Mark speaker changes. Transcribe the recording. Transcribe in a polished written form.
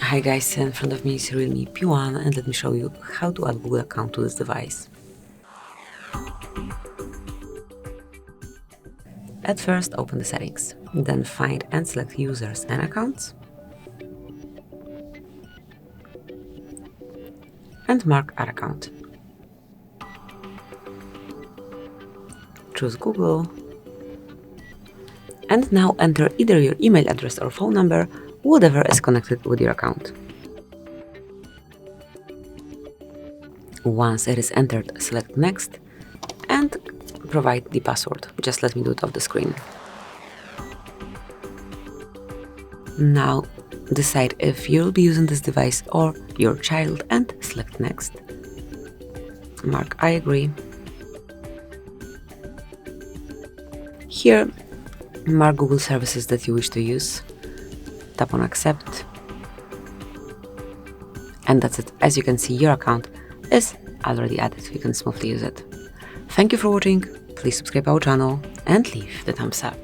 Speaker 1: Hi guys, in front of me is REALME P1 and let me show you how to add Google account to this device. At first, open the settings, then find and select users and accounts, and mark Add Account. Choose Google, and now enter either your email address or phone number, whatever is connected with your account. Once it is entered, select Next and provide the password. Just let me do it off the screen. Now decide if you'll be using this device or your child and select Next. Mark I agree. Here, mark Google services that you wish to use. Tap on Accept. And that's it. As you can see, your account is already added. You can smoothly use it. Thank you for watching. Please subscribe our channel and leave the thumbs up.